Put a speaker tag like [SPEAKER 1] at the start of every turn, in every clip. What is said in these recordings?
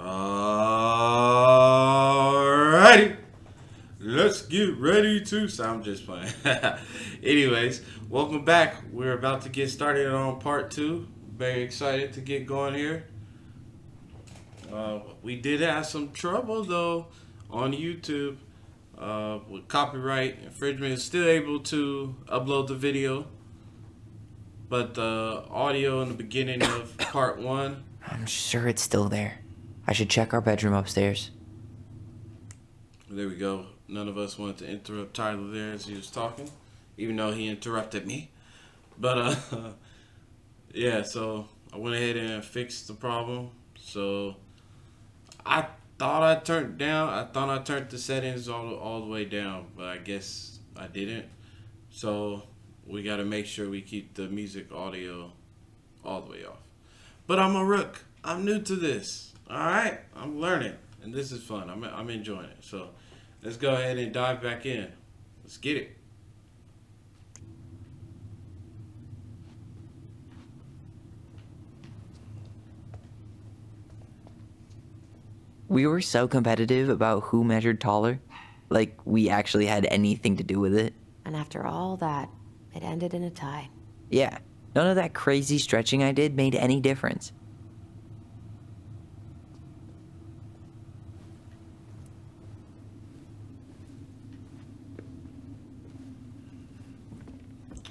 [SPEAKER 1] Alrighty. Let's get ready to. So I'm just playing. Anyways, welcome back. We're about to get started on part two. Very excited to get going here. We did have some trouble though on YouTube with copyright infringement. Still able to upload the video, but the audio in the beginning of part one.
[SPEAKER 2] I'm sure it's still there. I should check our bedroom upstairs.
[SPEAKER 1] There we go. None of us wanted to interrupt Tyler there as he was talking, even though he interrupted me. But yeah, so I went ahead and fixed the problem. So I thought I turned the settings all the way down, but I guess I didn't. So we got to make sure we keep the music audio all the way off. But I'm a rook. I'm new to this. All right, I'm learning, and this is fun. I'm enjoying it. So let's go ahead and dive back in. Let's get it.
[SPEAKER 2] We were so competitive about who measured taller. Like we actually had anything to do with it.
[SPEAKER 3] And after all that, it ended in a tie.
[SPEAKER 2] Yeah, none of that crazy stretching I did made any difference.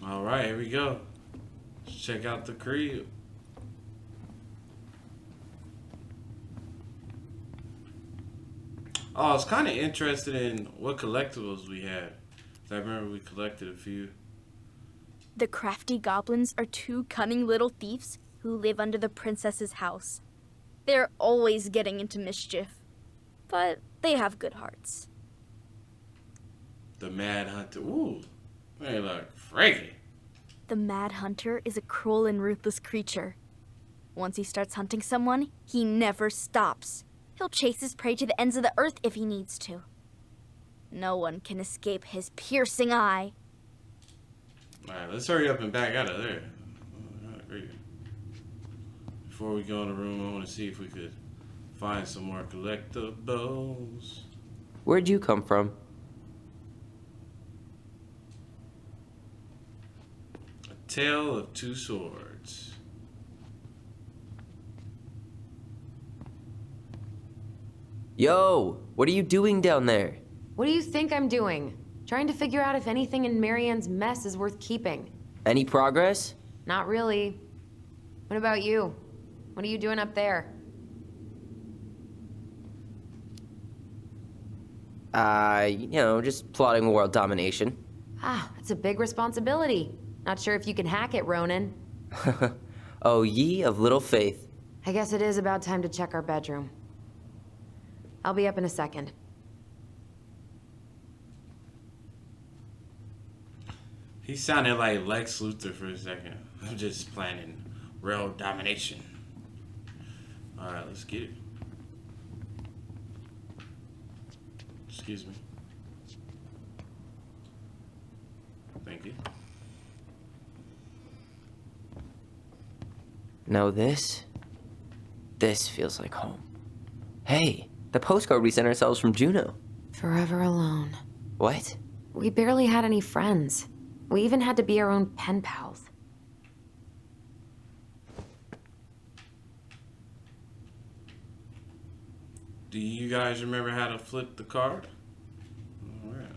[SPEAKER 1] All right, here we go. Let's check out the crib. Oh, I was kind of interested in what collectibles we had. I remember we collected a few.
[SPEAKER 4] The crafty goblins are two cunning little thieves who live under the princess's house. They're always getting into mischief, but they have good hearts.
[SPEAKER 1] The Mad Hunter. Ooh, they look freaky.
[SPEAKER 4] The Mad Hunter is a cruel and ruthless creature. Once he starts hunting someone, he never stops. He'll chase his prey to the ends of the earth if he needs to. No one can escape his piercing eye.
[SPEAKER 1] Alright, let's hurry up and back out of there. Before we go in the room, I want to see if we could find some more collectibles.
[SPEAKER 2] Where'd you come from?
[SPEAKER 1] A Tale of Two Swords.
[SPEAKER 2] Yo, what are you doing down there?
[SPEAKER 3] What do you think I'm doing? Trying to figure out if anything in Marianne's mess is worth keeping.
[SPEAKER 2] Any progress?
[SPEAKER 3] Not really. What about you? What are you doing up there?
[SPEAKER 2] Just plotting world domination.
[SPEAKER 3] Ah, that's a big responsibility. Not sure if you can hack it, Ronan.
[SPEAKER 2] Oh, ye of little faith.
[SPEAKER 3] I guess it is about time to check our bedroom. I'll be up in a second.
[SPEAKER 1] He sounded like Lex Luthor for a second. I'm just planning world domination. Alright, let's get it. Excuse me. Thank you.
[SPEAKER 2] Know this? This feels like home. Hey, the postcard we sent ourselves from Juno.
[SPEAKER 3] Forever alone.
[SPEAKER 2] What?
[SPEAKER 3] We barely had any friends. We even had to be our own pen pals.
[SPEAKER 1] Do you guys remember how to flip the card? Alright.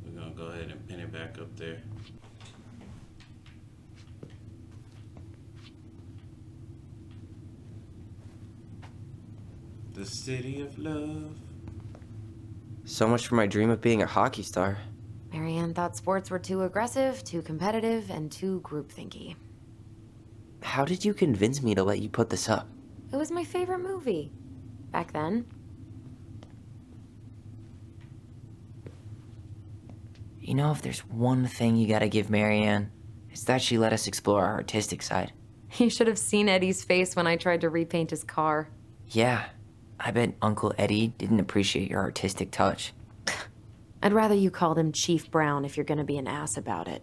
[SPEAKER 1] We're gonna go ahead and pin it back up there. The city of love.
[SPEAKER 2] So much for my dream of being a hockey star.
[SPEAKER 3] Marianne thought sports were too aggressive, too competitive, and too groupthinky.
[SPEAKER 2] How did you convince me to let you put this up?
[SPEAKER 3] It was my favorite movie. Back then.
[SPEAKER 2] You know, if there's one thing you gotta give Marianne, it's that she let us explore our artistic side.
[SPEAKER 3] You should have seen Eddie's face when I tried to repaint his car.
[SPEAKER 2] Yeah, I bet Uncle Eddie didn't appreciate your artistic touch.
[SPEAKER 3] I'd rather you called him Chief Brown if you're gonna be an ass about it.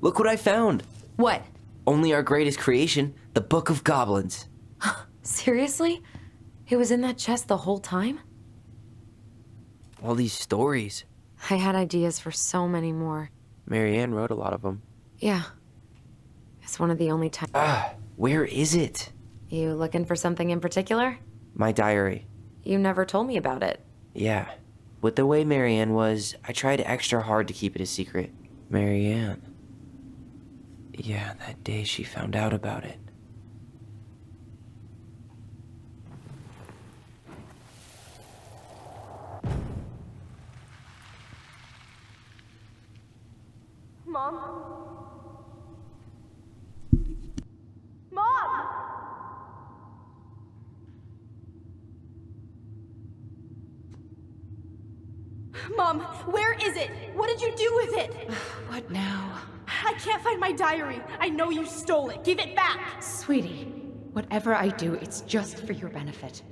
[SPEAKER 2] Look what I found.
[SPEAKER 3] What?
[SPEAKER 2] Only our greatest creation, the Book of Goblins.
[SPEAKER 3] Seriously? It was in that chest the whole time?
[SPEAKER 2] All these stories.
[SPEAKER 3] I had ideas for so many more.
[SPEAKER 2] Marianne wrote a lot of them.
[SPEAKER 3] Yeah. It's one of the only times.
[SPEAKER 2] Where is it?
[SPEAKER 3] You looking for something in particular?
[SPEAKER 2] My diary.
[SPEAKER 3] You never told me about it.
[SPEAKER 2] Yeah. With the way Marianne was, I tried extra hard to keep it a secret. Marianne. Yeah, that day she found out about it.
[SPEAKER 5] Mom? Mom! Mom, where is it? What did you do with it?
[SPEAKER 6] What now?
[SPEAKER 5] I can't find my diary. I know you stole it. Give it back.
[SPEAKER 6] Sweetie, whatever I do, it's just for your benefit.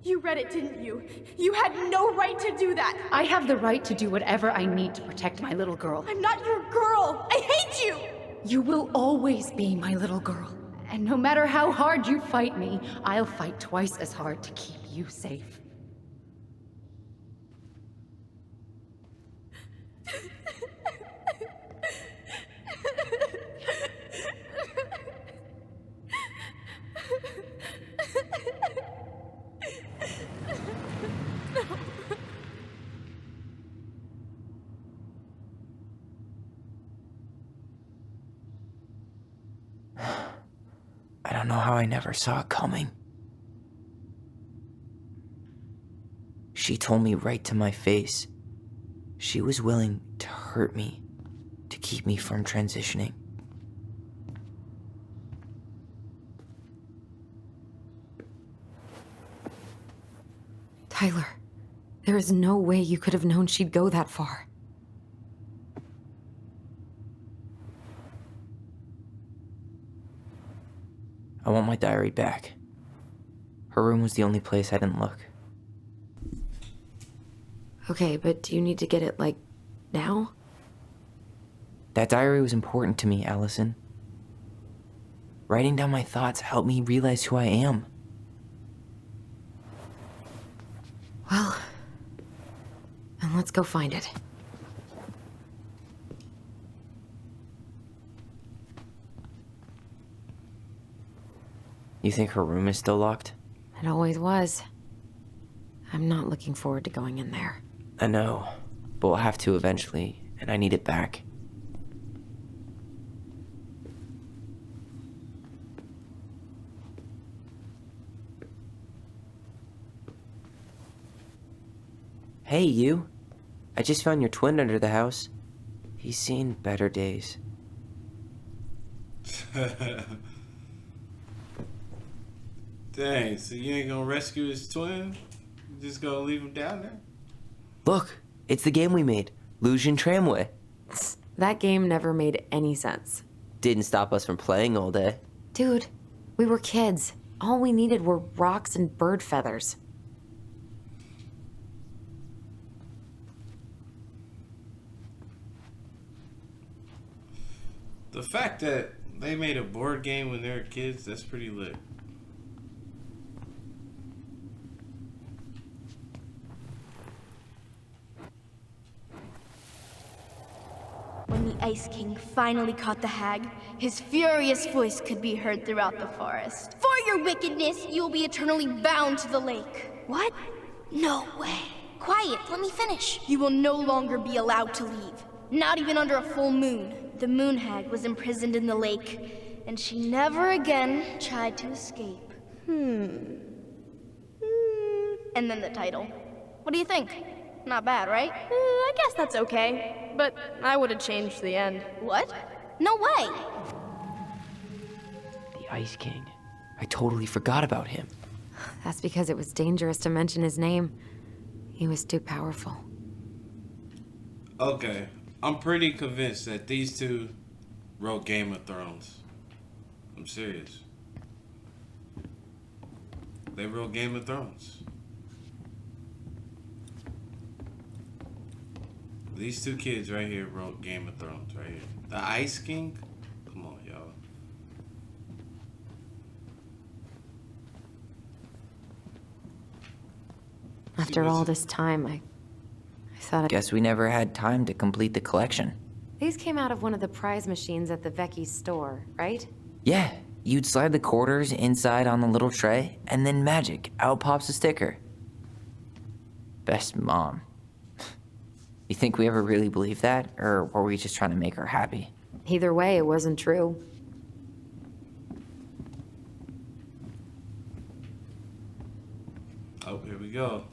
[SPEAKER 5] You read it, didn't you? You had no right to do that.
[SPEAKER 6] I have the right to do whatever I need to protect my little girl.
[SPEAKER 5] I'm not your girl. I hate you.
[SPEAKER 6] You will always be my little girl. And no matter how hard you fight me, I'll fight twice as hard to keep you safe.
[SPEAKER 2] I don't know how I never saw it coming. She told me right to my face. She was willing to hurt me, to keep me from transitioning.
[SPEAKER 3] Tyler, there is no way you could have known she'd go that far.
[SPEAKER 2] I want my diary back. Her room was the only place I didn't look.
[SPEAKER 3] Okay, but do you need to get it, like, now?
[SPEAKER 2] That diary was important to me, Alyson. Writing down my thoughts helped me realize who I am.
[SPEAKER 3] Well, then let's go find it.
[SPEAKER 2] You think her room is still locked?
[SPEAKER 3] It always was. I'm not looking forward to going in there.
[SPEAKER 2] I know, but we'll have to eventually, and I need it back. Hey, you. I just found your twin under the house. He's seen better days.
[SPEAKER 1] Dang, so you ain't gonna rescue his twin? You just gonna leave him down there?
[SPEAKER 2] Look, it's the game we made, Lucian Tramway.
[SPEAKER 3] That game never made any sense.
[SPEAKER 2] Didn't stop us from playing all day.
[SPEAKER 3] Dude, we were kids. All we needed were rocks and bird feathers.
[SPEAKER 1] The fact that they made a board game when they were kids, that's pretty lit.
[SPEAKER 4] When the Ice King finally caught the hag, his furious voice could be heard throughout the forest. For your wickedness, you will be eternally bound to the lake. What? No way. Quiet, let me finish. You will no longer be allowed to leave. Not even under a full moon. The moon hag was imprisoned in the lake, and she never again tried to escape. And then the title. What do you think? Not bad, right?
[SPEAKER 5] I guess that's okay. But I would have changed the end.
[SPEAKER 4] What? No way!
[SPEAKER 2] The Ice King. I totally forgot about him.
[SPEAKER 3] That's because it was dangerous to mention his name. He was too powerful.
[SPEAKER 1] Okay, I'm pretty convinced that these two wrote Game of Thrones. I'm serious. They wrote Game of Thrones. These two kids right here wrote Game of Thrones right here. The Ice King? Come on, y'all.
[SPEAKER 3] After all this time, I thought
[SPEAKER 2] Guess we never had time to complete the collection.
[SPEAKER 3] these came out of one of the prize machines at the Vecchi's store, right?
[SPEAKER 2] Yeah, you'd slide the quarters inside on the little tray, and then magic, out pops a sticker. Best mom. You think we ever really believed that, or were we just trying to make her happy?
[SPEAKER 3] Either way, it wasn't true.
[SPEAKER 1] Oh, here we go.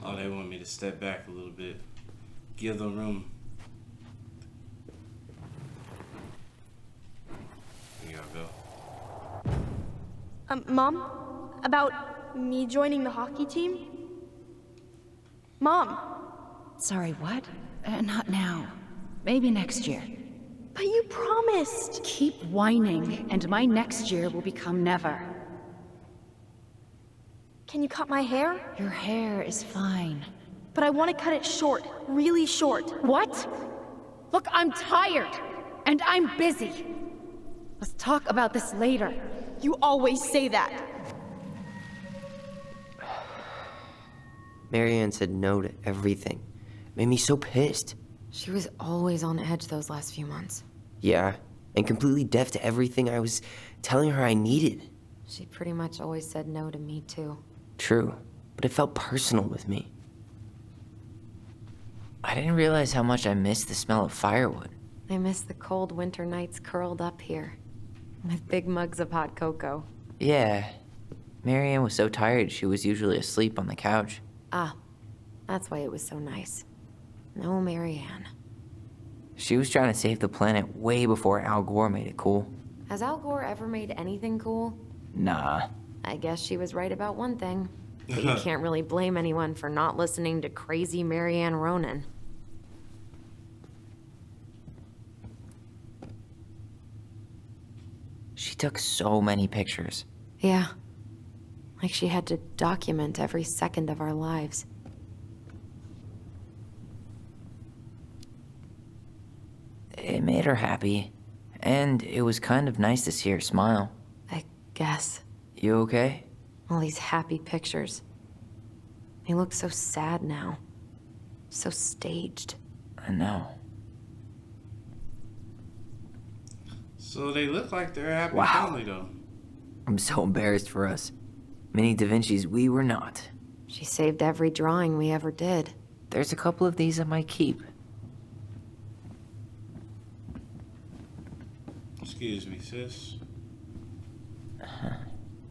[SPEAKER 1] Oh, they want me to step back a little bit. Give them room. Here y'all go.
[SPEAKER 5] Mom? About me joining the hockey team? Mom!
[SPEAKER 6] Sorry, what? Not now. Maybe next year.
[SPEAKER 5] But you promised!
[SPEAKER 6] Keep whining, and my next year will become never.
[SPEAKER 5] Can you cut my hair?
[SPEAKER 6] Your hair is fine.
[SPEAKER 5] But I want to cut it short, really short.
[SPEAKER 6] What? Look, I'm tired, and I'm busy. Let's talk about this later.
[SPEAKER 5] You always say that.
[SPEAKER 2] Marianne said no to everything. Made me so pissed.
[SPEAKER 3] She was always on edge those last few months.
[SPEAKER 2] Yeah, and completely deaf to everything I was telling her I needed.
[SPEAKER 3] She pretty much always said no to me, too.
[SPEAKER 2] True, but it felt personal with me. I didn't realize how much I missed the smell of firewood.
[SPEAKER 3] I miss the cold winter nights curled up here, with big mugs of hot cocoa.
[SPEAKER 2] Yeah, Marianne was so tired she was usually asleep on the couch.
[SPEAKER 3] Ah, that's why it was so nice. No Marianne.
[SPEAKER 2] She was trying to save the planet way before Al Gore made it cool.
[SPEAKER 3] Has Al Gore ever made anything cool?
[SPEAKER 2] Nah.
[SPEAKER 3] I guess she was right about one thing. But you can't really blame anyone for not listening to crazy Marianne Ronan.
[SPEAKER 2] She took so many pictures.
[SPEAKER 3] Yeah. Like she had to document every second of our lives.
[SPEAKER 2] It made her happy, and it was kind of nice to see her smile.
[SPEAKER 3] I guess.
[SPEAKER 2] You okay?
[SPEAKER 3] All these happy pictures. They look so sad now. So staged.
[SPEAKER 2] I know.
[SPEAKER 1] So they look like they're a happy
[SPEAKER 2] Wow.
[SPEAKER 1] family, though.
[SPEAKER 2] I'm so embarrassed for us. Mini Da Vinci's we were not.
[SPEAKER 3] She saved every drawing we ever did.
[SPEAKER 2] There's a couple of these I might keep.
[SPEAKER 1] Excuse me, sis.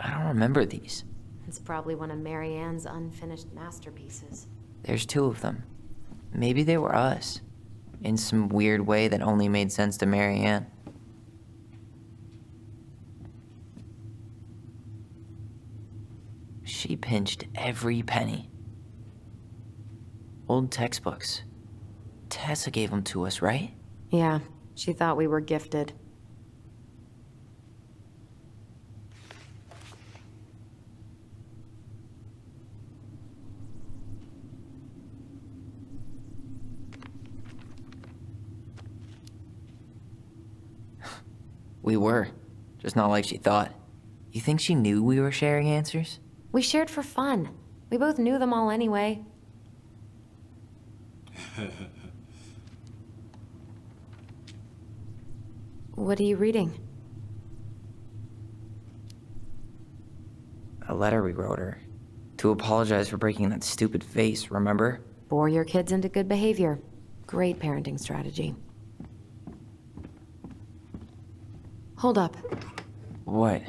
[SPEAKER 2] I don't remember these.
[SPEAKER 3] It's probably one of Marianne's unfinished masterpieces.
[SPEAKER 2] There's two of them. Maybe they were us. In some weird way that only made sense to Marianne. She pinched every penny. Old textbooks. Tessa gave them to us, right?
[SPEAKER 3] Yeah, she thought we were gifted.
[SPEAKER 2] We were. Just not like she thought. You think she knew we were sharing answers?
[SPEAKER 3] We shared for fun. We both knew them all anyway. What are you reading?
[SPEAKER 2] A letter we wrote her. To apologize for breaking that stupid face, remember?
[SPEAKER 3] Bore your kids into good behavior. Great parenting strategy. Hold up.
[SPEAKER 2] What?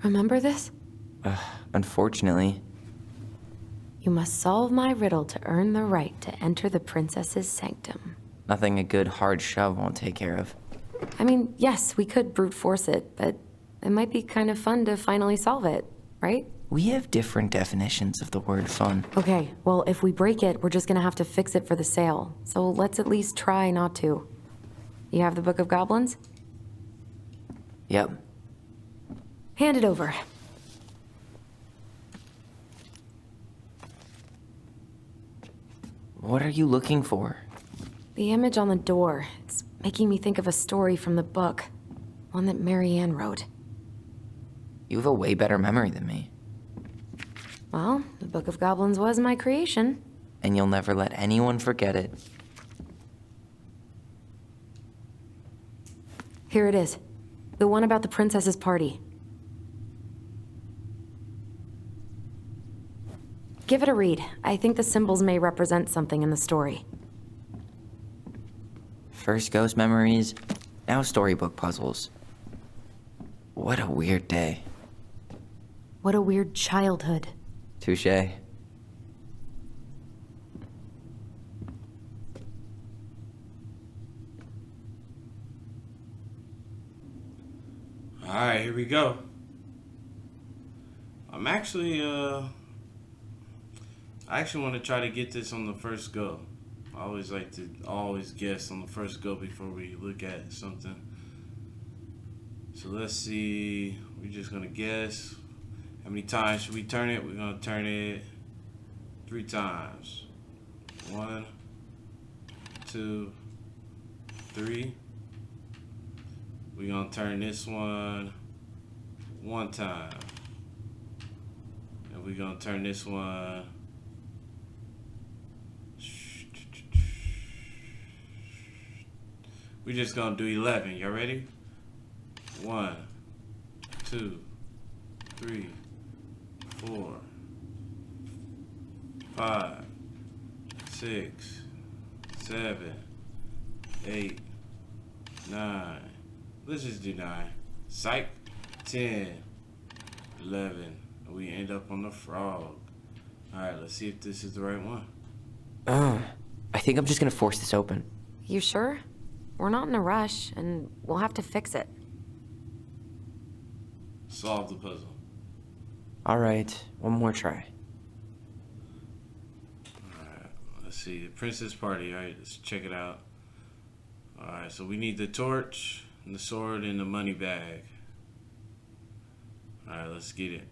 [SPEAKER 3] Remember this?
[SPEAKER 2] Unfortunately.
[SPEAKER 3] You must solve my riddle to earn the right to enter the princess's sanctum.
[SPEAKER 2] Nothing a good hard shove won't take care of.
[SPEAKER 3] I mean, yes, we could brute force it, but it might be kind of fun to finally solve it, right?
[SPEAKER 2] We have different definitions of the word fun.
[SPEAKER 3] Okay, well, if we break it, we're just gonna have to fix it for the sale. So let's at least try not to. You have the Book of Goblins?
[SPEAKER 2] Yep.
[SPEAKER 3] Hand it over.
[SPEAKER 2] What are you looking for?
[SPEAKER 3] The image on the door. It's making me think of a story from the book. One that Marianne wrote.
[SPEAKER 2] You have a way better memory than me.
[SPEAKER 3] Well, the Book of Goblins was my creation.
[SPEAKER 2] And you'll never let anyone forget it.
[SPEAKER 3] Here it is. The one about the princess's party. Give it a read. I think the symbols may represent something in the story.
[SPEAKER 2] First ghost memories, now storybook puzzles. What a weird day.
[SPEAKER 3] What a weird childhood.
[SPEAKER 2] Touché.
[SPEAKER 1] Alright, here we go. I actually want to try to get this on the first go. I always like to guess on the first go before we look at something. So let's see. We're just gonna guess. How many times should we turn it? We're gonna turn it 3 times. 1, 2, 3. We're gonna turn this one 1 time. And we're gonna turn this one. We're just gonna do 11. Y'all ready? 1, 2, 3, 4, 5, 6, 7, 8, 9. Let's just do 9. Psych. 10, 11. And we end up on the frog. Alright, let's see if this is the right one.
[SPEAKER 2] I think I'm just gonna force this open.
[SPEAKER 3] You sure? We're not in a rush, and we'll have to fix it.
[SPEAKER 1] Solve the puzzle.
[SPEAKER 2] Alright, one more try.
[SPEAKER 1] Alright, let's see. The princess party. Alright, let's check it out. Alright, so we need the torch, and the sword, and the money bag. Alright, let's get it.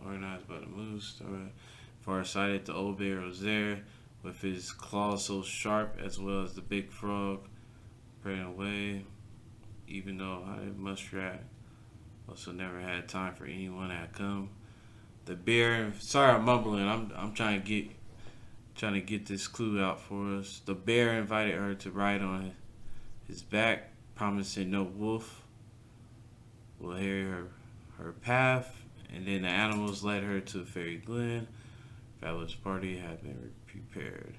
[SPEAKER 1] Organized by the moose. Alright. Far sighted, the old bear was there, with his claws so sharp, as well as the big frog praying away. Even though I muskrat also never had time for anyone that had come. The bear. Sorry, I'm mumbling. I'm trying to get this clue out for us. The bear invited her to ride on his back, promising no wolf will harry her path. And then the animals led her to Fairy Glen. Fabulous party had been prepared.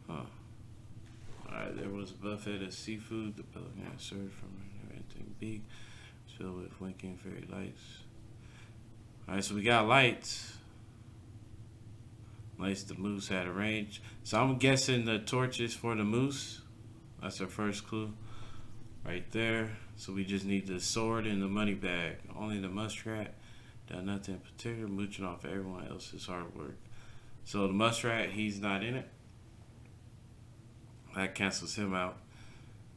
[SPEAKER 1] Alright, there was a buffet of seafood. The pelican had served from her never-ending beak, filled with winking fairy lights. Alright, so we got lights. Lights the moose had arranged. So I'm guessing the torch is for the moose. That's our first clue. Right there. So we just need the sword and the money bag. Only the muskrat done nothing in particular, mooching off everyone else's hard work. So the muskrat, he's not in it. That cancels him out.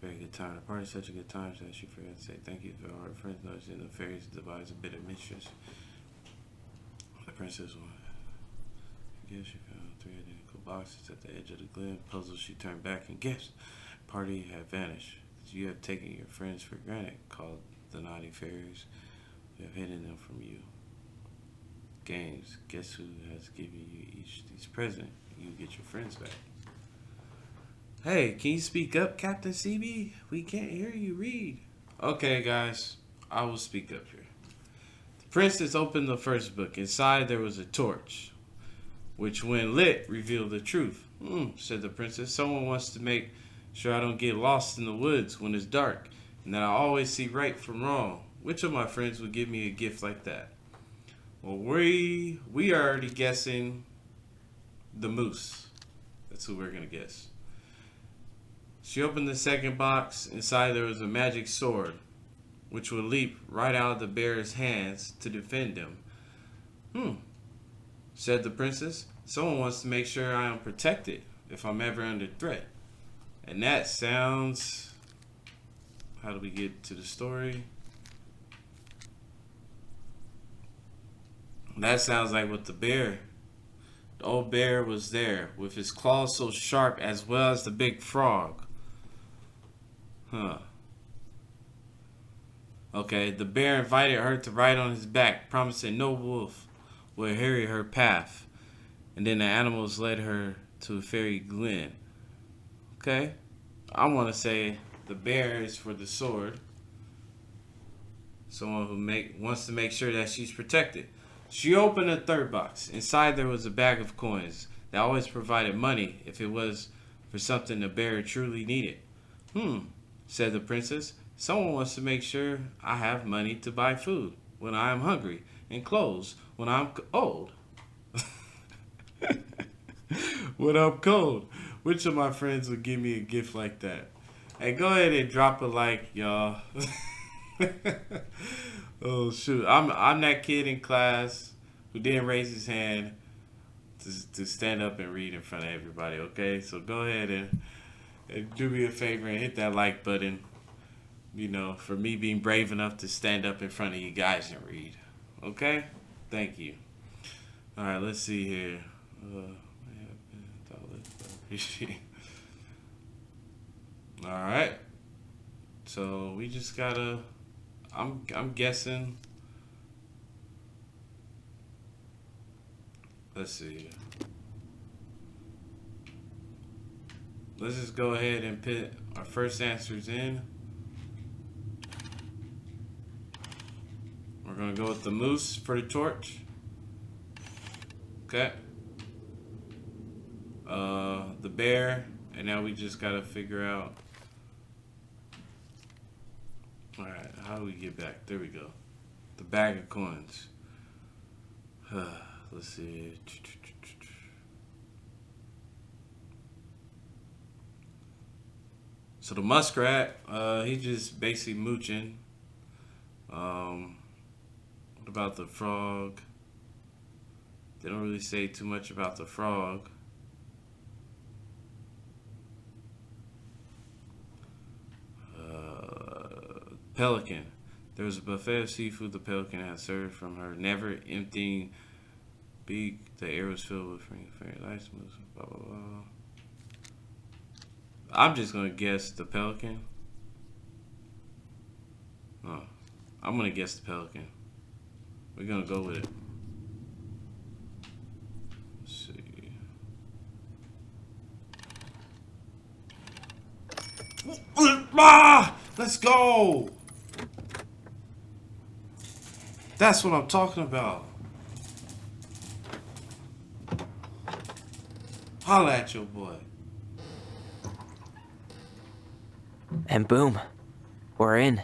[SPEAKER 1] Very good time. The party such a good time that she forgot to say thank you to our friends. Noticing the fairies devise a bit of mischief. The princess won. I guess she found 3 identical boxes at the edge of the glen. Puzzle, she turned back and guessed. Party had vanished. You have taken your friends for granted, called the naughty fairies. We have hidden them from you. Games. Guess who has given you each these presents? You get your friends back. Hey, can you speak up, Captain CB? We can't hear you read. Okay, guys, I will speak up here. The princess opened the first book. Inside there was a torch, which when lit revealed the truth. Said the princess. Someone wants to make sure I don't get lost in the woods when it's dark, and that I always see right from wrong. Which of my friends would give me a gift like that? Well, we are already guessing the moose. That's who we're gonna guess. She opened the second box. Inside there was a magic sword, which would leap right out of the bear's hands to defend him. Said the princess. Someone wants to make sure I am protected if I'm ever under threat. And that sounds... How do we get to the story? That sounds like what the old bear was there with his claws so sharp as well as the big frog. Okay, the bear invited her to ride on his back, promising no wolf would harry her path. And then the animals led her to a fairy glen. Okay, I want to say the bear is for the sword. Someone who wants to make sure that she's protected. She opened a third box. Inside there was a bag of coins that always provided money if it was for something the bear truly needed. Said the princess. Someone wants to make sure I have money to buy food when I am hungry and clothes when I'm old. When I'm cold. Which of my friends would give me a gift like that? Hey, go ahead and drop a like, y'all. Oh shoot, I'm that kid in class who didn't raise his hand to stand up and read in front of everybody. Okay, so go ahead and do me a favor and hit that like button. You know, for me being brave enough to stand up in front of you guys and read. Okay, thank you. All right, let's see here. All right, so we just gotta. I'm guessing. Let's see. Let's just go ahead and put our first answers in. We're gonna go with the moose for the torch. Okay. The bear, and now we just gotta figure out. Alright, how do we get back? There we go. The bag of coins. Let's see. So the muskrat, he's just basically mooching. What about the frog? They don't really say too much about the frog. Pelican. There was a buffet of seafood the pelican had served from her never emptying beak. The air was filled with fairy lights. Blah, blah, blah. I'm just going to guess the pelican. Oh, I'm going to guess the pelican. We're going to go with it. Let's see. Let's go! That's what I'm talking about. Holla at your boy.
[SPEAKER 2] And boom, we're in.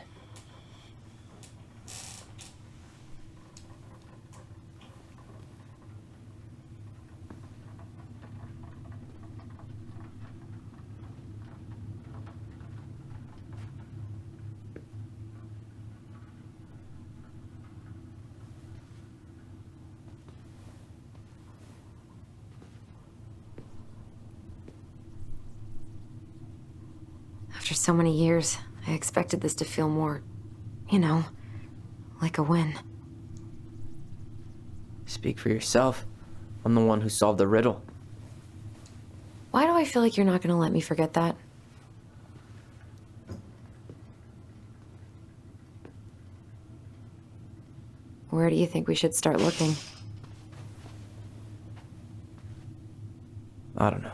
[SPEAKER 3] After so many years, I expected this to feel more, you know, like a win.
[SPEAKER 2] Speak for yourself. I'm the one who solved the riddle.
[SPEAKER 3] Why do I feel like you're not gonna let me forget that? Where do you think we should start looking?
[SPEAKER 2] I don't know.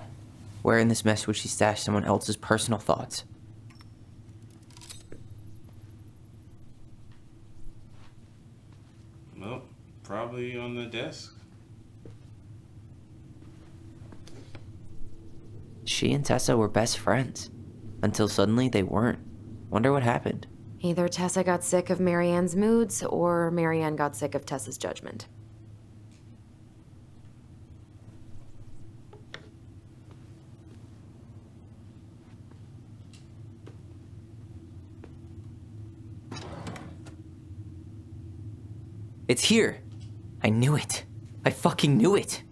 [SPEAKER 2] Where in this mess would she stash someone else's personal thoughts?
[SPEAKER 1] Well, probably on the desk.
[SPEAKER 2] She and Tessa were best friends. Until suddenly they weren't. Wonder what happened.
[SPEAKER 3] Either Tessa got sick of Marianne's moods, or Marianne got sick of Tessa's judgment.
[SPEAKER 2] It's here. I knew it. I fucking knew it.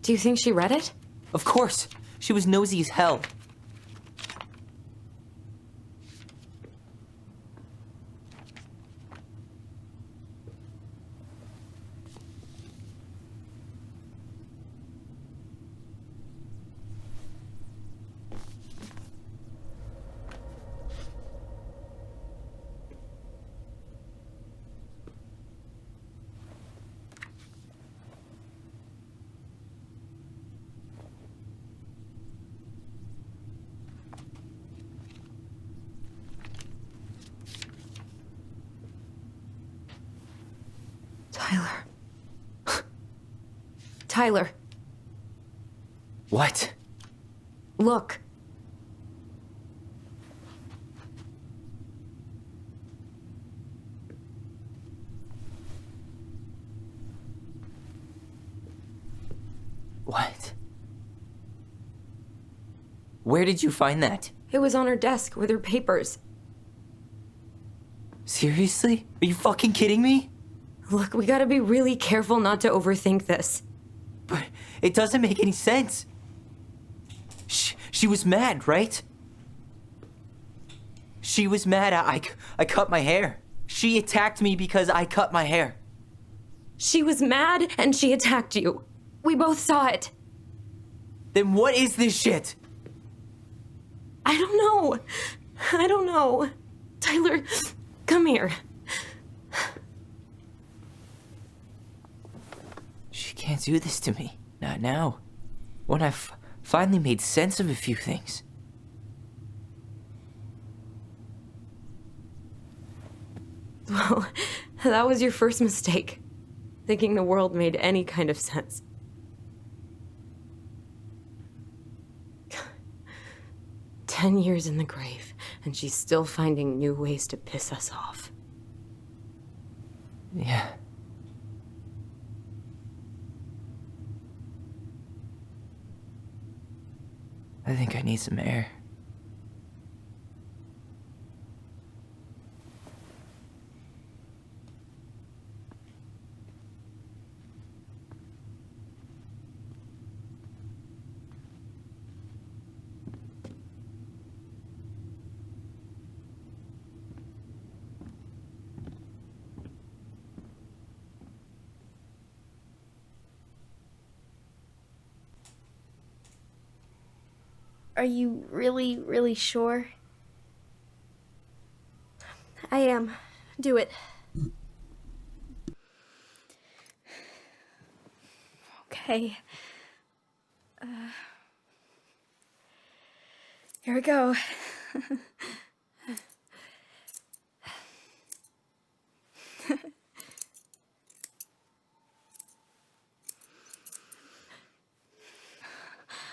[SPEAKER 3] Do you think she read it?
[SPEAKER 2] Of course. She was nosy as hell.
[SPEAKER 3] Tyler. Tyler,
[SPEAKER 2] What?
[SPEAKER 3] look.
[SPEAKER 2] What? Where did you find that?
[SPEAKER 3] It was on her desk with her papers.
[SPEAKER 2] Seriously? Are you fucking kidding me?
[SPEAKER 3] Look, we gotta be really careful not to overthink this.
[SPEAKER 2] But it doesn't make any sense. She was mad, right? She was mad I cut my hair. She attacked me because I cut my hair.
[SPEAKER 3] She was mad and she attacked you. We both saw it.
[SPEAKER 2] Then what is this shit?
[SPEAKER 3] I don't know. I don't know. Tyler, come here.
[SPEAKER 2] She can't do this to me. Not now. When I've finally made sense of a few things.
[SPEAKER 3] Well, that was your first mistake. Thinking the world made any kind of sense. "10 years in the grave, and she's still finding new ways to piss us off."
[SPEAKER 2] Yeah. I think I need some air.
[SPEAKER 4] Are you really, really sure? I am. Do it. Okay. Here we go.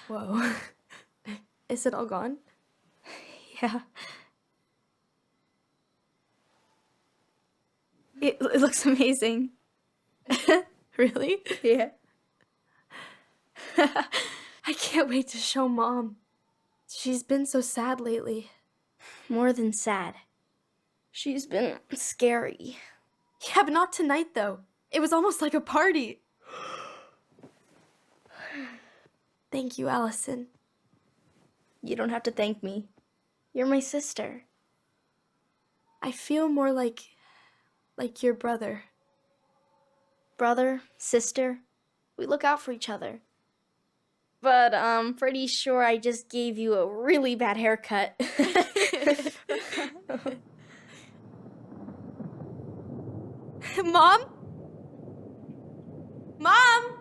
[SPEAKER 4] Whoa. Is it all gone? Yeah. It looks amazing. Really? Yeah. I can't wait to show Mom. She's been so sad lately. More than sad. She's been scary.
[SPEAKER 5] Yeah, but not tonight, though. It was almost like a party.
[SPEAKER 4] Thank you, Alyson. You don't have to thank me. You're my sister. I feel more like your brother. Brother, sister, we look out for each other. But I'm pretty sure I just gave you a really bad haircut.
[SPEAKER 5] Mom? Mom?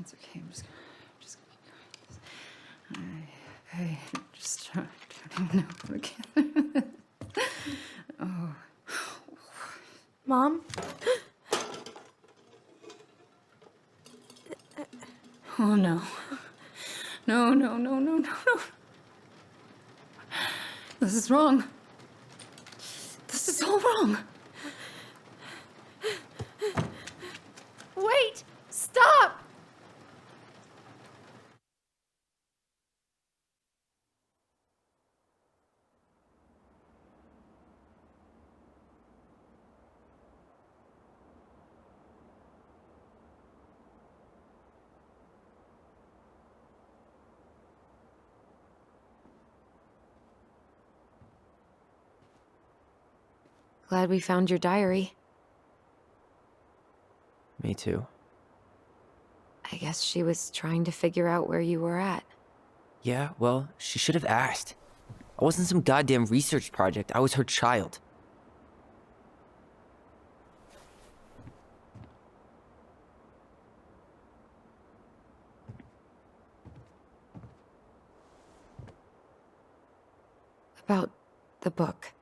[SPEAKER 6] It's okay. I'm just gonna I just don't even know how to get Oh.
[SPEAKER 5] Mom?
[SPEAKER 6] Oh no. No. This is wrong. This is all wrong.
[SPEAKER 5] Wait! Stop!
[SPEAKER 3] Glad we found your diary.
[SPEAKER 2] Me too.
[SPEAKER 3] I guess she was trying to figure out where you were at.
[SPEAKER 2] Yeah, well, she should have asked. I wasn't some goddamn research project. I was her child.
[SPEAKER 3] About the book.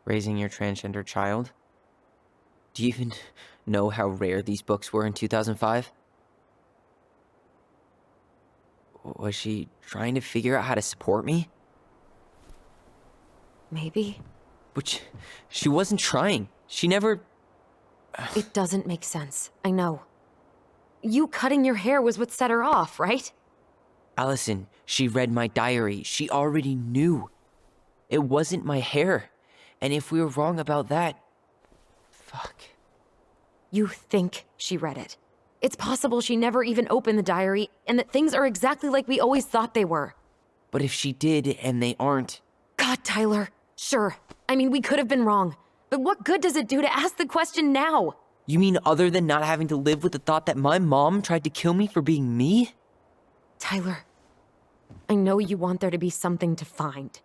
[SPEAKER 2] Raising your transgender child? Do you even know how rare these books were in 2005? Was she trying to figure out how to support me?
[SPEAKER 3] Maybe.
[SPEAKER 2] But she wasn't trying. She never...
[SPEAKER 3] It doesn't make sense. I know. You cutting your hair was what set her off, right?
[SPEAKER 2] Alyson, she read my diary. She already knew. It wasn't my hair. And if we were wrong about that... Fuck.
[SPEAKER 3] You think she read it. It's possible she never even opened the diary, and that things are exactly like we always thought they were.
[SPEAKER 2] But if she did, and they aren't...
[SPEAKER 3] God, Tyler. Sure. I mean, we could have been wrong. But what good does it do to ask the question now?
[SPEAKER 2] You mean other than not having to live with the thought that my mom tried to kill me for being me?
[SPEAKER 3] Tyler, I know you want there to be something to find.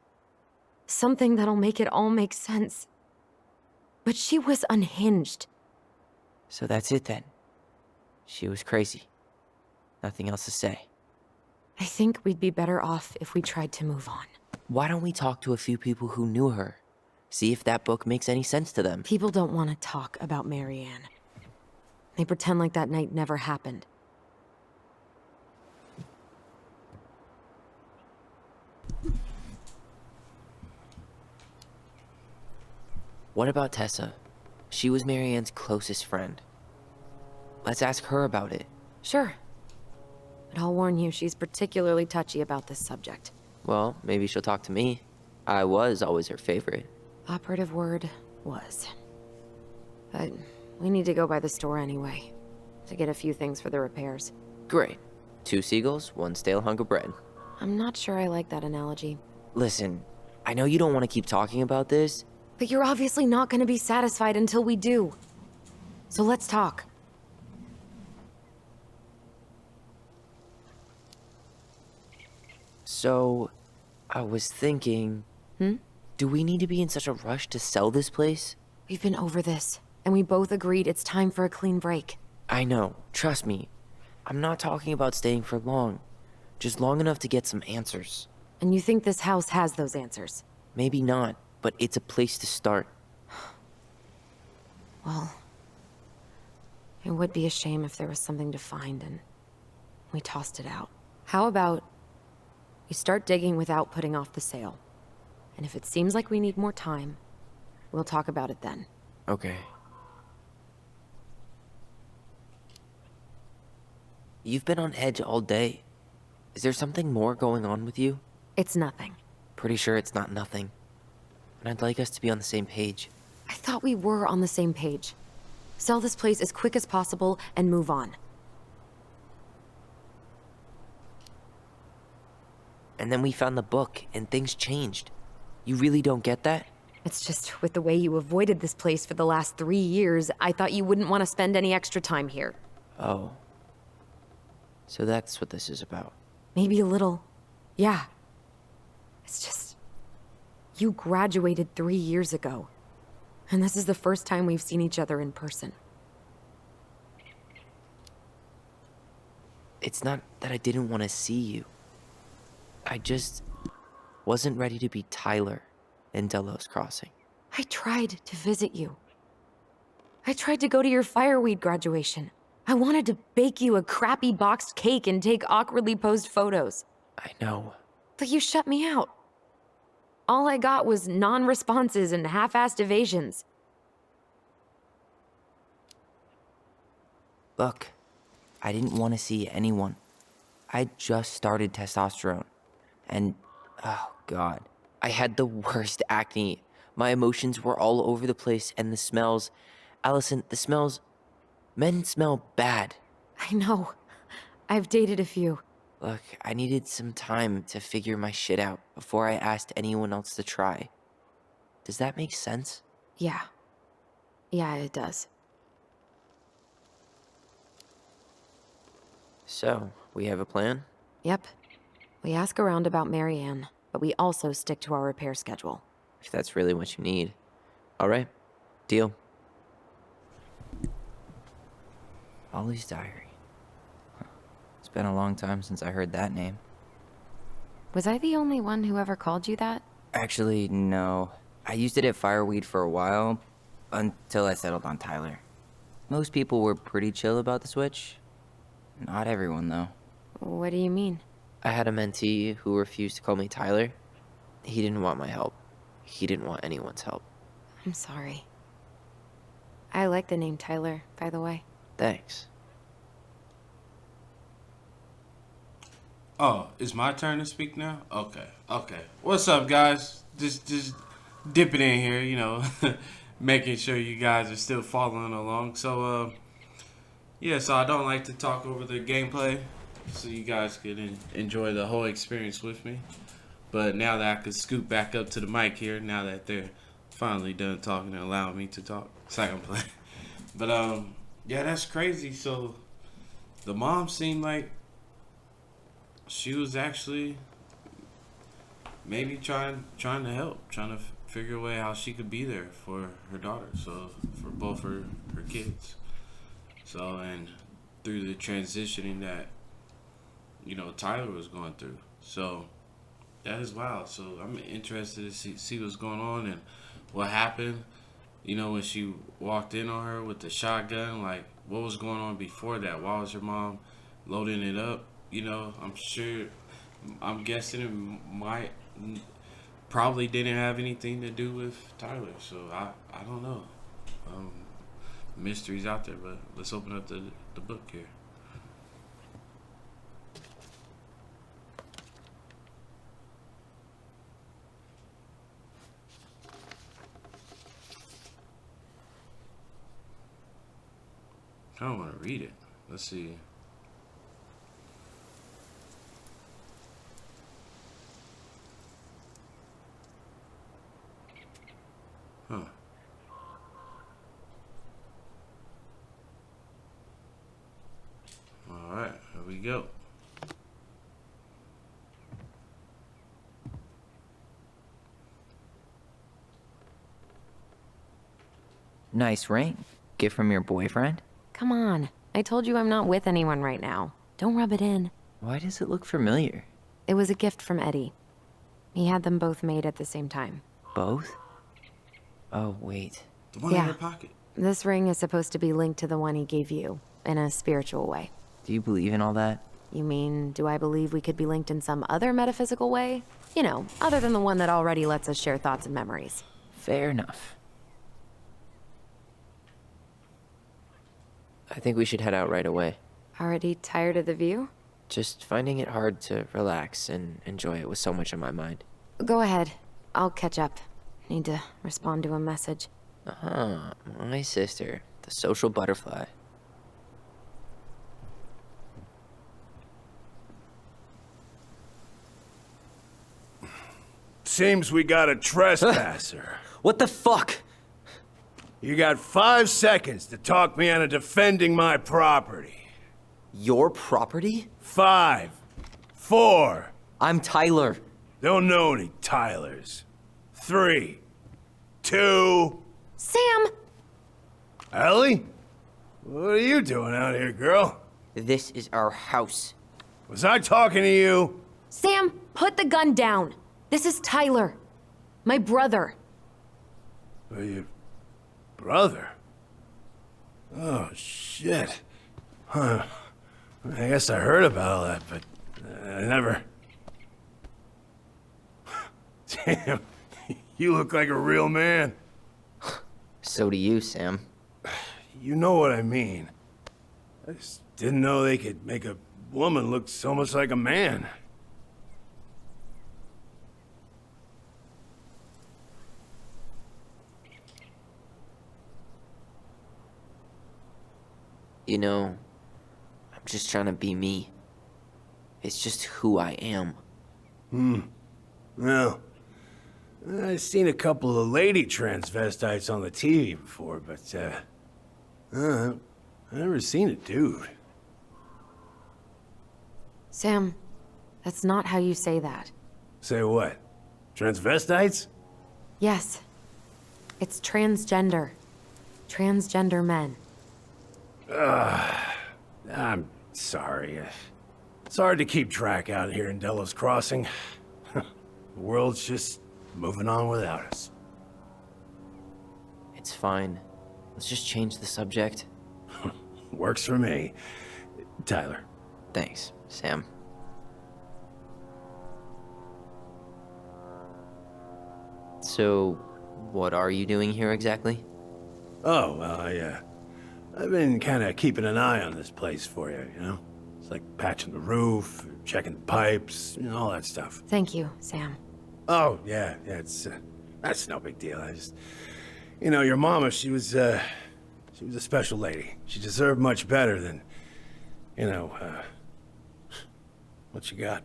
[SPEAKER 3] Something that'll make it all make sense. But she was unhinged.
[SPEAKER 2] So that's it then. She was crazy. Nothing else to say.
[SPEAKER 3] I think we'd be better off if we tried to move on.
[SPEAKER 2] Why don't we talk to a few people who knew her? See if that book makes any sense to them.
[SPEAKER 3] People don't want to talk about Marianne. They pretend like that night never happened.
[SPEAKER 2] What about Tessa? She was Marianne's closest friend. Let's ask her about it.
[SPEAKER 3] Sure. But I'll warn you, she's particularly touchy about this subject.
[SPEAKER 2] Well, maybe she'll talk to me. I was always her favorite.
[SPEAKER 3] Operative word was. But we need to go by the store anyway, to get a few things for the repairs.
[SPEAKER 2] Great. 2 seagulls, 1 stale hunk of bread.
[SPEAKER 3] I'm not sure I like that analogy.
[SPEAKER 2] Listen, I know you don't want to keep talking about this.
[SPEAKER 3] But you're obviously not going to be satisfied until we do. So let's talk.
[SPEAKER 2] So, I was thinking... Do we need to be in such a rush to sell this place?
[SPEAKER 3] We've been over this, and we both agreed it's time for a clean break.
[SPEAKER 2] I know, trust me. I'm not talking about staying for long. Just long enough to get some answers.
[SPEAKER 3] And you think this house has those answers?
[SPEAKER 2] Maybe not, but it's a place to start.
[SPEAKER 3] Well, it would be a shame if there was something to find and we tossed it out. How about we start digging without putting off the sale? And if it seems like we need more time, we'll talk about it then.
[SPEAKER 2] Okay. You've been on edge all day. Is there something more going on with you?
[SPEAKER 3] It's nothing.
[SPEAKER 2] Pretty sure it's not nothing. And I'd like us to be on the same page.
[SPEAKER 3] I thought we were on the same page. Sell this place as quick as possible and move on.
[SPEAKER 2] And then we found the book, and things changed. You really don't get that?
[SPEAKER 3] It's just with the way you avoided this place for the last 3 years, I thought you wouldn't want to spend any extra time here.
[SPEAKER 2] Oh. So that's what this is about.
[SPEAKER 3] Maybe a little. Yeah. It's just... You graduated 3 years ago. And this is the first time we've seen each other in person.
[SPEAKER 2] It's not that I didn't want to see you. I just wasn't ready to be Tyler in Delos Crossing.
[SPEAKER 3] I tried to visit you. I tried to go to your fireweed graduation. I wanted to bake you a crappy boxed cake and take awkwardly posed photos.
[SPEAKER 2] I know.
[SPEAKER 3] But you shut me out. All I got was non-responses and half-assed evasions.
[SPEAKER 2] Look, I didn't want to see anyone. I just started testosterone. And, oh God, I had the worst acne. My emotions were all over the place, and the smells... Alyson, the smells... Men smell bad.
[SPEAKER 3] I know. I've dated a few.
[SPEAKER 2] Look, I needed some time to figure my shit out before I asked anyone else to try. Does that make sense?
[SPEAKER 3] Yeah. Yeah, it does.
[SPEAKER 2] So, we have a plan?
[SPEAKER 3] Yep. We ask around about Marianne, but we also stick to our repair schedule.
[SPEAKER 2] If that's really what you need. All right, deal. Ollie's diary. It's been a long time since I heard that name.
[SPEAKER 3] Was I the only one who ever called you that?
[SPEAKER 2] Actually, no. I used it at Fireweed for a while, until I settled on Tyler. Most people were pretty chill about the switch. Not everyone, though.
[SPEAKER 3] What do you mean?
[SPEAKER 2] I had a mentee who refused to call me Tyler. He didn't want my help. He didn't want anyone's help.
[SPEAKER 3] I'm sorry. I like the name Tyler, by the way.
[SPEAKER 2] Thanks.
[SPEAKER 1] Oh, it's my turn to speak now? Okay. What's up, guys? Just dipping in here, you know, making sure you guys are still following along. So, yeah, so I don't like to talk over the gameplay, so you guys can enjoy the whole experience with me. But now that I can scoot back up to the mic here, now that they're finally done talking and allowing me to talk, it's like I'm playing. But, yeah, that's crazy. So, the mom seemed like she was actually maybe trying to help, trying to figure a way how she could be there for her daughter, so for both her kids. So, and through the transitioning that, you know, Tyler was going through. So, that is wild. So, I'm interested to see what's going on and what happened. You know, when she walked in on her with the shotgun, like, what was going on before that? Why was her mom loading it up? You know, I'm guessing it probably didn't have anything to do with Tyler. So, I don't know. Mysteries out there, but let's open up the book here. I don't want to read it. Let's see. Huh. Alright, here we go.
[SPEAKER 2] Nice ring. Gift from your boyfriend?
[SPEAKER 3] Come on. I told you I'm not with anyone right now. Don't rub it in.
[SPEAKER 2] Why does it look familiar?
[SPEAKER 3] It was a gift from Eddie. He had them both made at the same time.
[SPEAKER 2] Both? Oh, wait.
[SPEAKER 1] The one in
[SPEAKER 3] Yeah.
[SPEAKER 1] her pocket.
[SPEAKER 3] This ring is supposed to be linked to the one he gave you, in a spiritual way.
[SPEAKER 2] Do you believe in all that?
[SPEAKER 3] You mean, do I believe we could be linked in some other metaphysical way? You know, other than the one that already lets us share thoughts and memories.
[SPEAKER 2] Fair enough. I think we should head out right away.
[SPEAKER 3] Already tired of the view?
[SPEAKER 2] Just finding it hard to relax and enjoy it with so much on my mind.
[SPEAKER 3] Go ahead. I'll catch up. Need to respond to a message.
[SPEAKER 2] Ah, my sister, the social butterfly.
[SPEAKER 7] Seems we got a trespasser.
[SPEAKER 2] What the fuck?
[SPEAKER 7] You got 5 seconds to talk me into defending my property.
[SPEAKER 2] Your property?
[SPEAKER 7] 5, 4.
[SPEAKER 2] I'm Tyler.
[SPEAKER 7] Don't know any Tylers. 3, 2.
[SPEAKER 3] Sam!
[SPEAKER 7] Ellie? What are you doing out here, girl?
[SPEAKER 2] This is our house.
[SPEAKER 7] Was I talking to you?
[SPEAKER 3] Sam, put the gun down. This is Tyler. My brother.
[SPEAKER 7] Are you... brother? Oh, shit. Huh. I guess I heard about all that, but I never... Damn, you look like a real man.
[SPEAKER 2] So do you, Sam.
[SPEAKER 7] You know what I mean. I just didn't know they could make a woman look so much like a man.
[SPEAKER 2] You know, I'm just trying to be me. It's just who I am.
[SPEAKER 7] Well, I've seen a couple of lady transvestites on the TV before, but, I've never seen a dude.
[SPEAKER 3] Sam, that's not how you say that.
[SPEAKER 7] Say what? Transvestites?
[SPEAKER 3] Yes. It's transgender. Transgender men.
[SPEAKER 7] I'm sorry. It's hard to keep track out here in Delos Crossing. The world's just moving on without us.
[SPEAKER 2] It's fine. Let's just change the subject.
[SPEAKER 7] Works for me. Tyler.
[SPEAKER 2] Thanks, Sam. So, what are you doing here exactly?
[SPEAKER 7] Oh, well, I've been kind of keeping an eye on this place for you, you know? It's like patching the roof, checking the pipes, you know, all that stuff.
[SPEAKER 3] Thank you, Sam.
[SPEAKER 7] Oh, yeah, that's no big deal. I just, you know, your mama, she was a special lady. She deserved much better than, you know, what you got.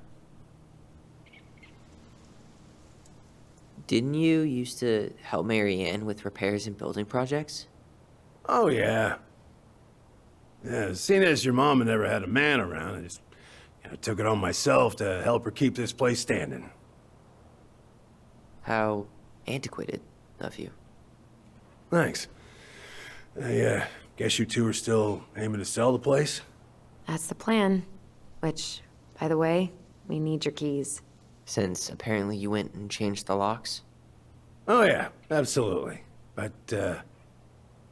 [SPEAKER 2] Didn't you used to help Mary Ann with repairs and building projects?
[SPEAKER 7] Oh, yeah. Yeah, seeing as your mama never had a man around, I just, you know, took it on myself to help her keep this place standing.
[SPEAKER 2] How antiquated of you.
[SPEAKER 7] Thanks. I guess you two are still aiming to sell the place?
[SPEAKER 3] That's the plan. Which, by the way, we need your keys.
[SPEAKER 2] Since apparently you went and changed the locks?
[SPEAKER 7] Oh, yeah, absolutely. But,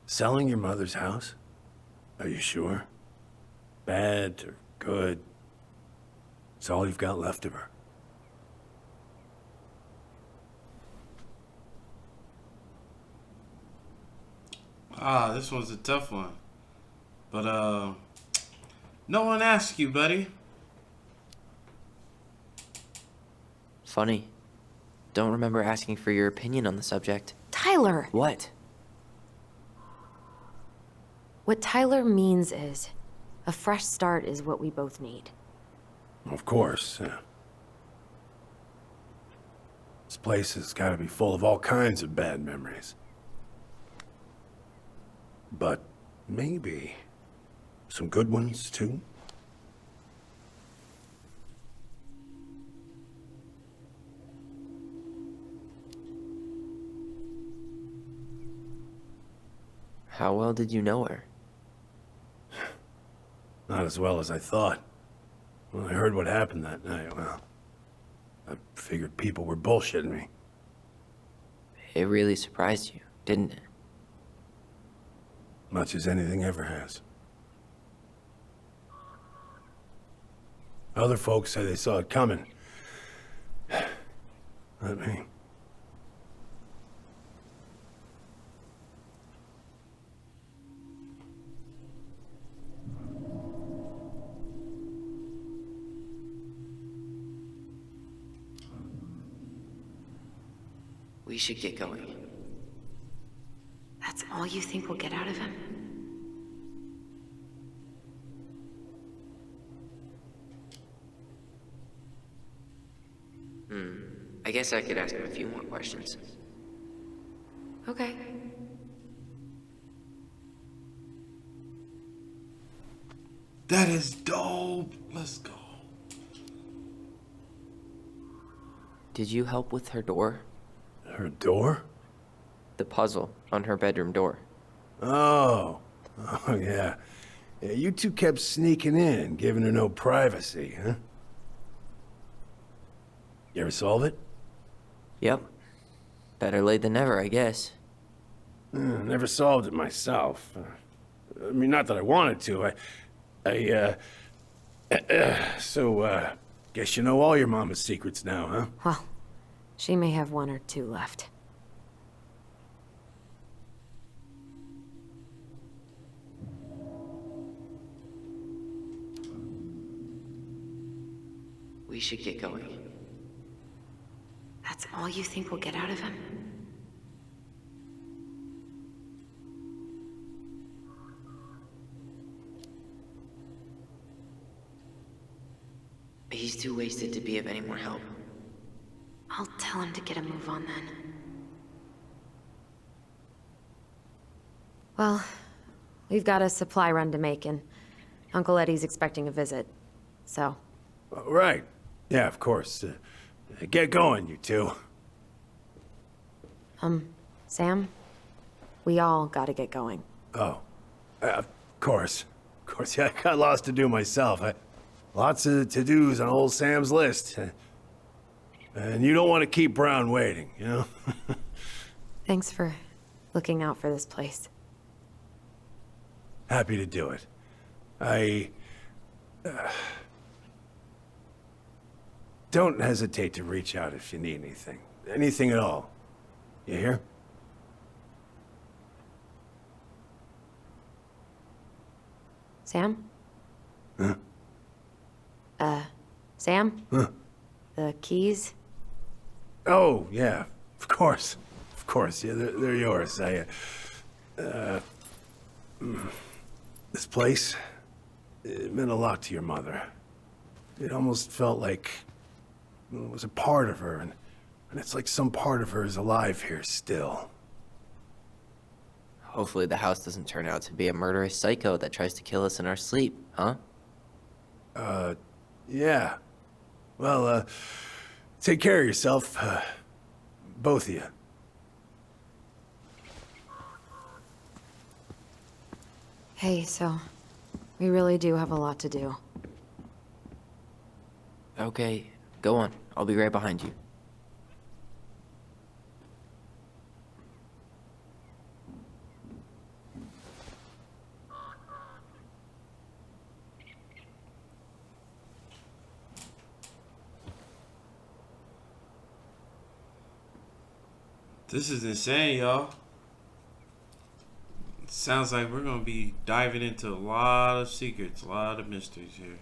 [SPEAKER 7] selling your mother's house? Are you sure? Bad or good? It's all you've got left of her.
[SPEAKER 1] This one's a tough one. But, no one asked you, buddy.
[SPEAKER 2] Funny. Don't remember asking for your opinion on the subject.
[SPEAKER 3] Tyler!
[SPEAKER 2] What?
[SPEAKER 3] What Tyler means is, a fresh start is what we both need.
[SPEAKER 7] Of course, yeah. This place has got to be full of all kinds of bad memories. But maybe some good ones, too?
[SPEAKER 2] How well did you know her?
[SPEAKER 7] Not as well as I thought. When I heard what happened that night, well, I figured people were bullshitting me.
[SPEAKER 2] It really surprised you, didn't it?
[SPEAKER 7] Much as anything ever has. Other folks say they saw it coming. Not me.
[SPEAKER 2] We should get going.
[SPEAKER 3] That's all you think we'll get out of him?
[SPEAKER 2] I guess I could ask him a few more questions.
[SPEAKER 3] Okay.
[SPEAKER 1] That is dope. Let's go.
[SPEAKER 2] Did you help with her door?
[SPEAKER 7] Her door?
[SPEAKER 2] The puzzle on her bedroom door.
[SPEAKER 7] Oh. Oh, yeah. Yeah, you two kept sneaking in, giving her no privacy, huh? You ever solve it?
[SPEAKER 2] Yep. Better late than never, I guess.
[SPEAKER 7] Never solved it myself. I mean, not that I wanted to. So, guess you know all your mama's secrets now, huh?
[SPEAKER 3] Well, she may have one or two left.
[SPEAKER 2] We should get going.
[SPEAKER 3] That's all you think we'll get out of him?
[SPEAKER 2] He's too wasted to be of any more help.
[SPEAKER 3] I'll tell him to get a move on then. Well, we've got a supply run to make, and Uncle Eddie's expecting a visit, so...
[SPEAKER 7] Right. Yeah, of course. Get going, you two.
[SPEAKER 3] Sam? We all gotta get going.
[SPEAKER 7] Oh. Of course. Of course, yeah, I got lots to do myself. Lots of to-dos on old Sam's list. And you don't want to keep Brown waiting, you know?
[SPEAKER 3] Thanks for looking out for this place.
[SPEAKER 7] Happy to do it. Don't hesitate to reach out if you need anything. Anything at all. You hear?
[SPEAKER 3] Sam?
[SPEAKER 7] Huh?
[SPEAKER 3] Sam?
[SPEAKER 7] Huh?
[SPEAKER 3] The keys?
[SPEAKER 7] Oh, yeah. Of course. Of course. Yeah, they're yours. This place, it meant a lot to your mother. It almost felt like it was a part of her, and it's like some part of her is alive here still.
[SPEAKER 2] Hopefully the house doesn't turn out to be a murderous psycho that tries to kill us in our sleep, huh?
[SPEAKER 7] Yeah. Well, take care of yourself, both of you.
[SPEAKER 3] Hey, so... we really do have a lot to do.
[SPEAKER 2] Okay, go on. I'll be right behind you.
[SPEAKER 1] This is insane, y'all. It sounds like we're gonna be diving into a lot of secrets, a lot of mysteries here.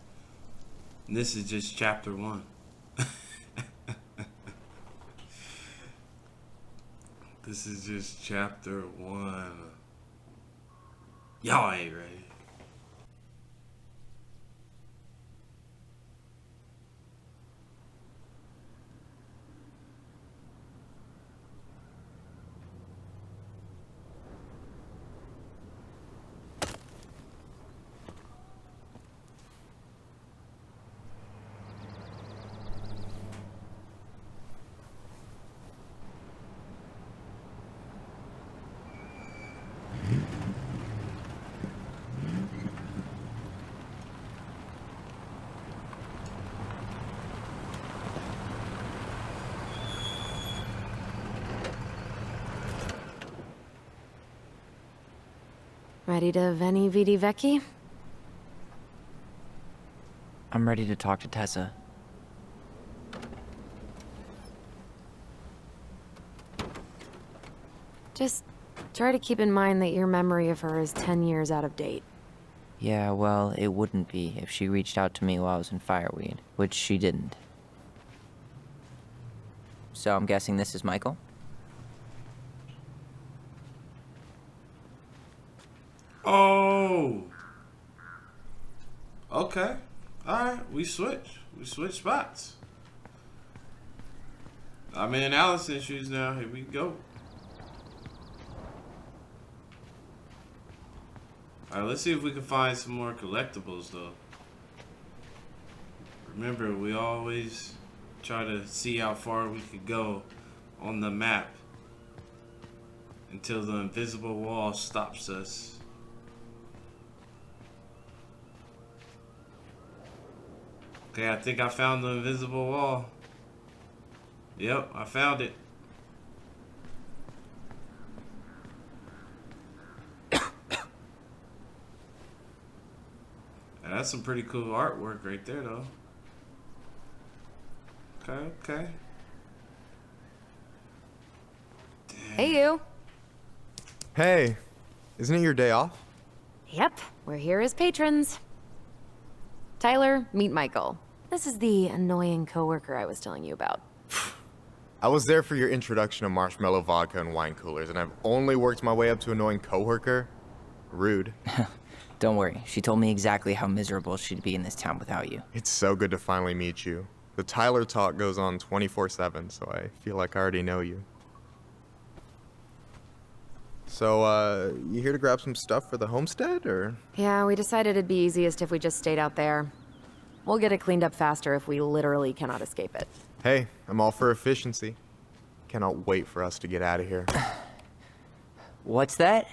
[SPEAKER 1] And this is just chapter 1. This is just chapter 1. Y'all ain't ready.
[SPEAKER 3] Ready to Veni Vidi Vici?
[SPEAKER 2] I'm ready to talk to Tessa.
[SPEAKER 3] Just try to keep in mind that your memory of her is 10 years out of date.
[SPEAKER 2] Yeah, well, it wouldn't be if she reached out to me while I was in Fireweed, which she didn't. So I'm guessing this is Michael?
[SPEAKER 1] Oh. Okay. Alright, we switch. We switch spots. I'm in Allison's shoes now. Here we go. Alright, let's see if we can find some more collectibles though. Remember, we always try to see how far we could go on the map until the invisible wall stops us. Okay, I think I found the invisible wall. Yep, I found it. That's some pretty cool artwork right there, though. Okay, okay.
[SPEAKER 3] Hey, you.
[SPEAKER 8] Hey, isn't it your day off?
[SPEAKER 3] Yep, we're here as patrons. Tyler, meet Michael. This is the annoying coworker I was telling you about.
[SPEAKER 8] I was there for your introduction to marshmallow vodka and wine coolers, and I've only worked my way up to annoying coworker. Rude.
[SPEAKER 2] Don't worry, she told me exactly how miserable she'd be in this town without you.
[SPEAKER 8] It's so good to finally meet you. The Tyler talk goes on 24/7, so I feel like I already know you. So, you here to grab some stuff for the homestead, or?
[SPEAKER 3] Yeah, we decided it'd be easiest if we just stayed out there. We'll get it cleaned up faster if we literally cannot escape it.
[SPEAKER 8] Hey, I'm all for efficiency. Cannot wait for us to get out of here.
[SPEAKER 2] What's that?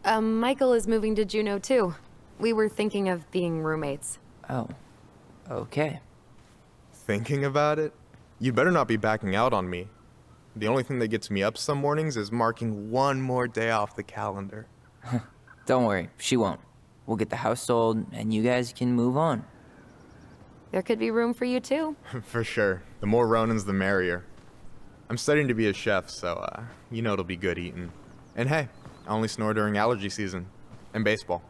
[SPEAKER 3] Michael is moving to Juneau too. We were thinking of being roommates.
[SPEAKER 2] Oh, okay.
[SPEAKER 8] Thinking about it? You better not be backing out on me. The only thing that gets me up some mornings is marking one more day off the calendar.
[SPEAKER 2] Don't worry, she won't. We'll get the house sold, and you guys can move on.
[SPEAKER 3] There could be room for you too.
[SPEAKER 8] For sure. The more Ronans, the merrier. I'm studying to be a chef, so, you know it'll be good eating. And hey, I only snore during allergy season. And baseball.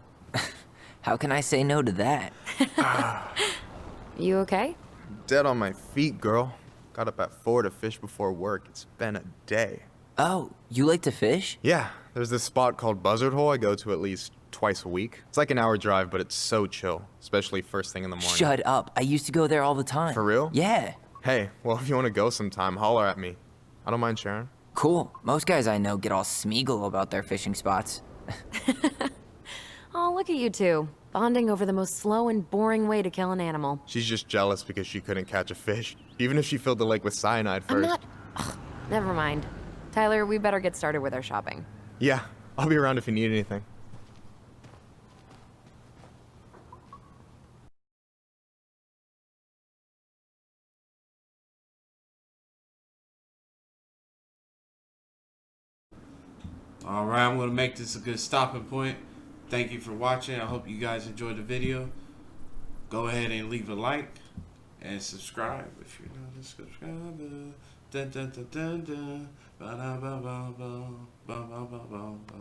[SPEAKER 2] How can I say no to that?
[SPEAKER 3] You okay?
[SPEAKER 8] Dead on my feet, girl. Got up at 4 to fish before work. It's been a day.
[SPEAKER 2] Oh, you like to fish?
[SPEAKER 8] Yeah, there's this spot called Buzzard Hole I go to at least twice a week. It's like an hour drive, but it's so chill, especially first thing in the morning.
[SPEAKER 2] Shut up. I used to go there all the time.
[SPEAKER 8] For real?
[SPEAKER 2] Yeah.
[SPEAKER 8] Hey, well, if you want to go sometime, holler at me. I don't mind sharing.
[SPEAKER 2] Cool. Most guys I know get all Smeagol about their fishing spots.
[SPEAKER 3] Oh, look at you two. Bonding over the most slow and boring way to kill an animal.
[SPEAKER 8] She's just jealous because she couldn't catch a fish, even if she filled the lake with cyanide
[SPEAKER 3] I'm
[SPEAKER 8] first.
[SPEAKER 3] not... Ugh, never mind. Tyler, we better get started with our shopping.
[SPEAKER 8] Yeah, I'll be around if you need anything.
[SPEAKER 1] Alright, I'm going to make this a good stopping point. Thank you for watching. I hope you guys enjoyed the video. Go ahead and leave a like and subscribe if you're not a subscriber. Dun, dun, dun, dun, dun. Ba, da, ba, ba, ba. Ba, ba, ba, ba, ba.